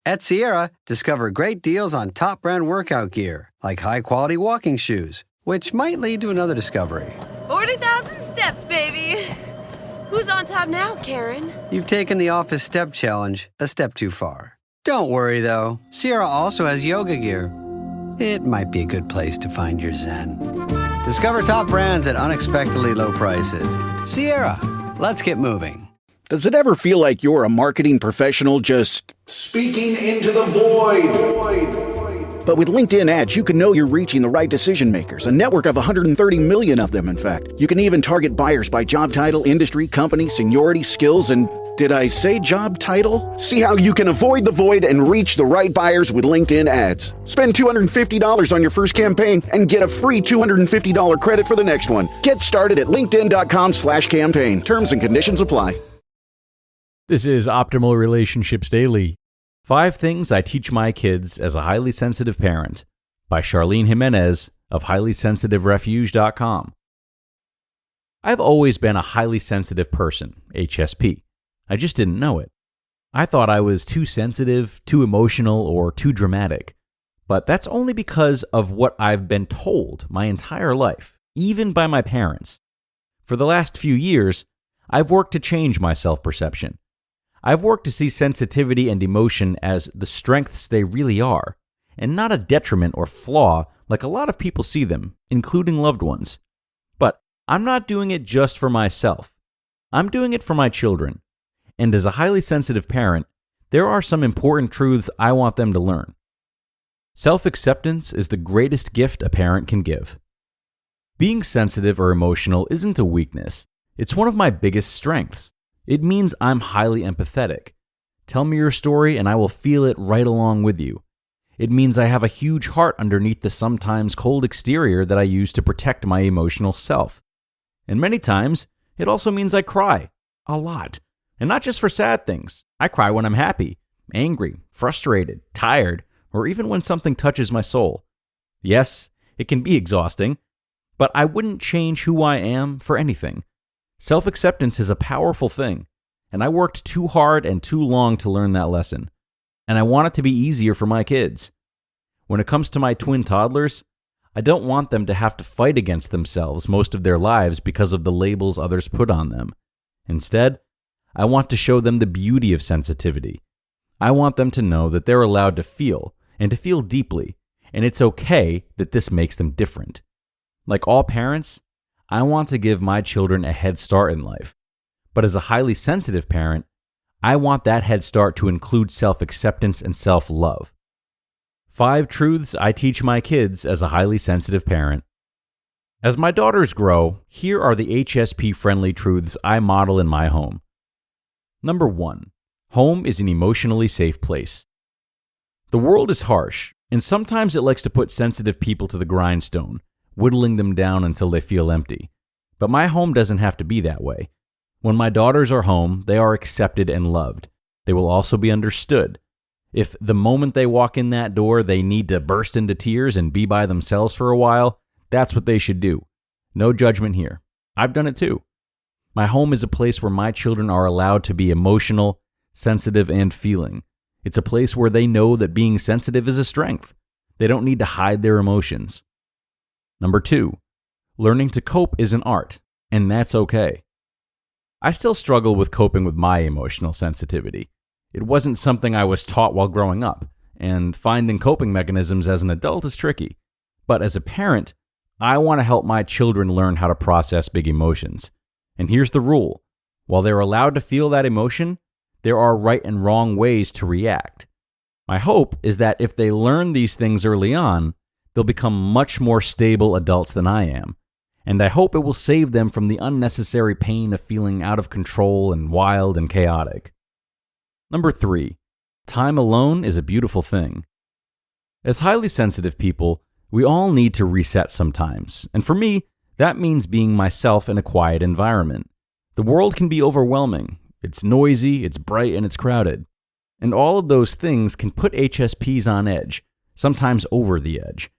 At Sierra, discover great deals on top brand workout gear, like high-quality walking shoes, which might lead to another discovery. 40,000 steps, baby. Who's on top now, Karen? You've taken the office step challenge a step too far. Don't worry, though. Sierra also has yoga gear. It might be a good place to find your zen. Discover top brands at unexpectedly low prices. Sierra, let's get moving. Does it ever feel like you're a marketing professional just speaking into the void? But with LinkedIn ads, you can know you're reaching the right decision makers, a network of 130 million of them, in fact. You can even target buyers by job title, industry, company, seniority, skills, and did I say job title? See how you can avoid the void and reach the right buyers with LinkedIn ads. Spend $250 on your first campaign and get a free $250 credit for the next one. Get started at linkedin.com/campaign. Terms and conditions apply. This is Optimal Relationships Daily. 5 Things I Teach My Kids as a Highly Sensitive Parent by Charlene Jimenez of HighlySensitiveRefuge.com. I've always been a highly sensitive person, HSP. I just didn't know it. I thought I was too sensitive, too emotional, or too dramatic. But that's only because of what I've been told my entire life, even by my parents. For the last few years, I've worked to change my self-perception. I've worked to see sensitivity and emotion as the strengths they really are, and not a detriment or flaw like a lot of people see them, including loved ones. But I'm not doing it just for myself. I'm doing it for my children. And as a highly sensitive parent, there are some important truths I want them to learn. Self-acceptance is the greatest gift a parent can give. Being sensitive or emotional isn't a weakness. It's one of my biggest strengths. It means I'm highly empathetic. Tell me your story and I will feel it right along with you. It means I have a huge heart underneath the sometimes cold exterior that I use to protect my emotional self. And many times, it also means I cry. A lot. And not just for sad things. I cry when I'm happy, angry, frustrated, tired, or even when something touches my soul. Yes, it can be exhausting, but I wouldn't change who I am for anything. Self-acceptance is a powerful thing, and I worked too hard and too long to learn that lesson. And I want it to be easier for my kids. When it comes to my twin toddlers, I don't want them to have to fight against themselves most of their lives because of the labels others put on them. Instead, I want to show them the beauty of sensitivity. I want them to know that they're allowed to feel, and to feel deeply, and it's okay that this makes them different. Like all parents, I want to give my children a head start in life. But as a highly sensitive parent, I want that head start to include self-acceptance and self-love. 5 truths I teach my kids as a highly sensitive parent. As my daughters grow, here are the HSP-friendly truths I model in my home. Number 1. Home is an emotionally safe place. The world is harsh, and sometimes it likes to put sensitive people to the grindstone, whittling them down until they feel empty. But my home doesn't have to be that way. When my daughters are home, they are accepted and loved. They will also be understood. If the moment they walk in that door, they need to burst into tears and be by themselves for a while, that's what they should do. No judgment here. I've done it too. My home is a place where my children are allowed to be emotional, sensitive, and feeling. It's a place where they know that being sensitive is a strength. They don't need to hide their emotions. Number 2, learning to cope is an art, and that's okay. I still struggle with coping with my emotional sensitivity. It wasn't something I was taught while growing up, and finding coping mechanisms as an adult is tricky. But as a parent, I want to help my children learn how to process big emotions. And here's the rule. While they're allowed to feel that emotion, there are right and wrong ways to react. My hope is that if they learn these things early on, they'll become much more stable adults than I am, and I hope it will save them from the unnecessary pain of feeling out of control and wild and chaotic. Number 3, time alone is a beautiful thing. As highly sensitive people, we all need to reset sometimes, and for me, that means being myself in a quiet environment. The world can be overwhelming. It's noisy, it's bright, and it's crowded. And all of those things can put HSPs on edge, sometimes over the edge.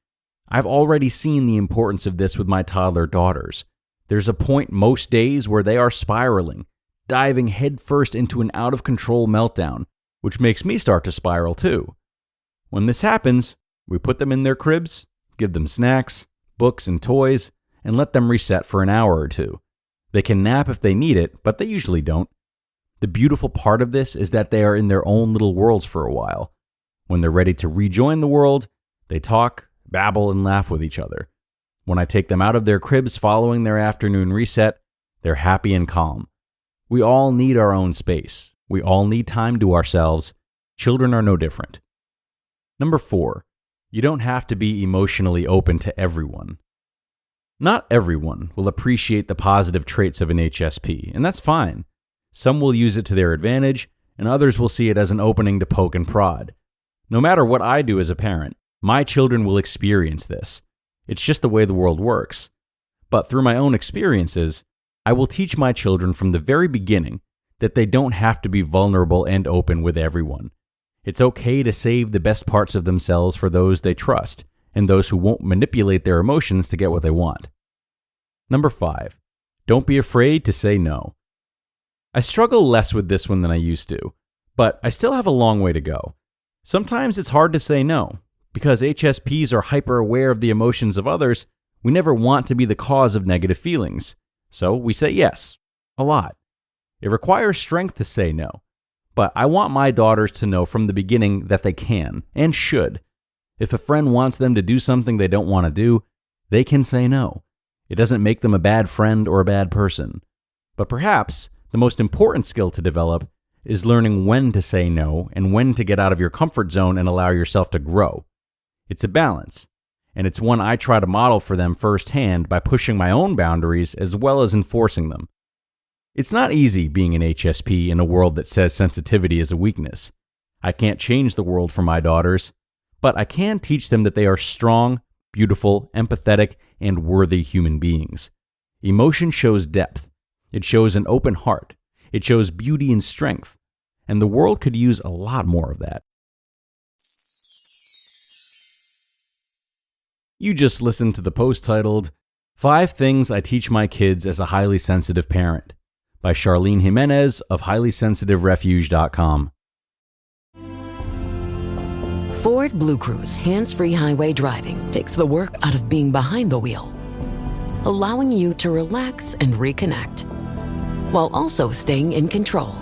I've already seen the importance of this with my toddler daughters. There's a point most days where they are spiraling, diving headfirst into an out-of-control meltdown, which makes me start to spiral too. When this happens, we put them in their cribs, give them snacks, books, and toys, and let them reset for an hour or two. They can nap if they need it, but they usually don't. The beautiful part of this is that they are in their own little worlds for a while. When they're ready to rejoin the world, they talk, babble, and laugh with each other. When I take them out of their cribs following their afternoon reset, they're happy and calm. We all need our own space. We all need time to ourselves. Children are no different. Number 4, you don't have to be emotionally open to everyone. Not everyone will appreciate the positive traits of an HSP, and that's fine. Some will use it to their advantage, and others will see it as an opening to poke and prod. No matter what I do as a parent, my children will experience this. It's just the way the world works. But through my own experiences, I will teach my children from the very beginning that they don't have to be vulnerable and open with everyone. It's okay to save the best parts of themselves for those they trust and those who won't manipulate their emotions to get what they want. Number 5, don't be afraid to say no. I struggle less with this one than I used to, but I still have a long way to go. Sometimes it's hard to say no. Because HSPs are hyper aware of the emotions of others, we never want to be the cause of negative feelings. So we say yes, a lot. It requires strength to say no. But I want my daughters to know from the beginning that they can and should. If a friend wants them to do something they don't want to do, they can say no. It doesn't make them a bad friend or a bad person. But perhaps the most important skill to develop is learning when to say no and when to get out of your comfort zone and allow yourself to grow. It's a balance, and it's one I try to model for them firsthand by pushing my own boundaries as well as enforcing them. It's not easy being an HSP in a world that says sensitivity is a weakness. I can't change the world for my daughters, but I can teach them that they are strong, beautiful, empathetic, and worthy human beings. Emotion shows depth. It shows an open heart. It shows beauty and strength, and the world could use a lot more of that. You just listened to the post titled, 5 Things I Teach My Kids as a Highly Sensitive Parent by Charlene Jimenez of HighlySensitiveRefuge.com. Ford Blue Cruise hands-free highway driving takes the work out of being behind the wheel, allowing you to relax and reconnect, while also staying in control.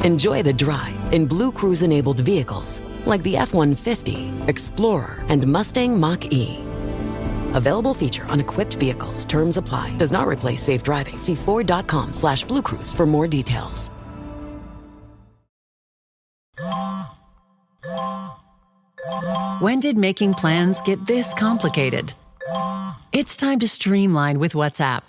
Enjoy the drive in Blue Cruise-enabled vehicles like the F-150, Explorer, and Mustang Mach-E. Available feature on equipped vehicles. Terms apply. Does not replace safe driving. See Ford.com/BlueCruise for more details. When did making plans get this complicated? It's time to streamline with WhatsApp,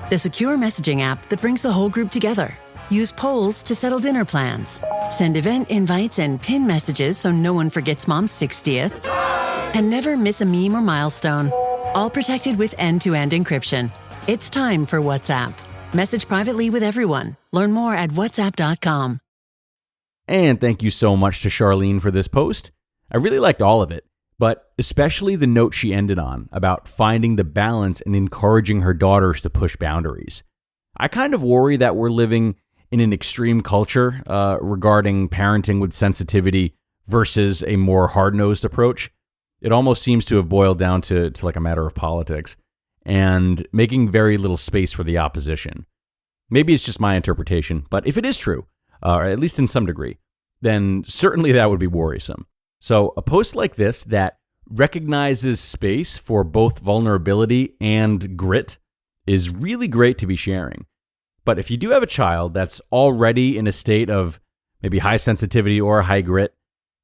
the secure messaging app that brings the whole group together. Use polls to settle dinner plans. Send event invites and pin messages so no one forgets Mom's 60th. And never miss a meme or milestone. All protected with end-to-end encryption. It's time for WhatsApp. Message privately with everyone. Learn more at whatsapp.com. And thank you so much to Charlene for this post. I really liked all of it, but especially the note she ended on about finding the balance and encouraging her daughters to push boundaries. I kind of worry that we're living in an extreme culture regarding parenting with sensitivity versus a more hard-nosed approach. It almost seems to have boiled down to like a matter of politics and making very little space for the opposition. Maybe it's just my interpretation, but if it is true, or at least in some degree, then certainly that would be worrisome. So a post like this that recognizes space for both vulnerability and grit is really great to be sharing. But if you do have a child that's already in a state of maybe high sensitivity or high grit,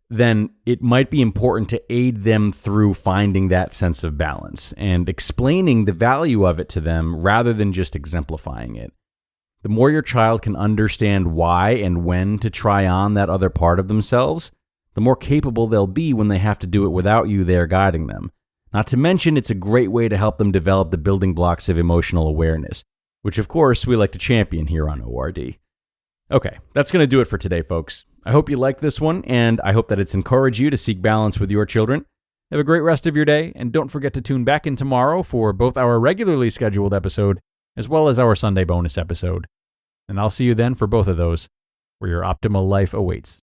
then it might be important to aid them through finding that sense of balance and explaining the value of it to them rather than just exemplifying it. The more your child can understand why and when to try on that other part of themselves, the more capable they'll be when they have to do it without you there guiding them. Not to mention, it's a great way to help them develop the building blocks of emotional awareness, which of course we like to champion here on ORD. Okay, that's going to do it for today, folks. I hope you liked this one, and I hope that it's encouraged you to seek balance with your children. Have a great rest of your day, and don't forget to tune back in tomorrow for both our regularly scheduled episode as well as our Sunday bonus episode. And I'll see you then for both of those, where your optimal life awaits.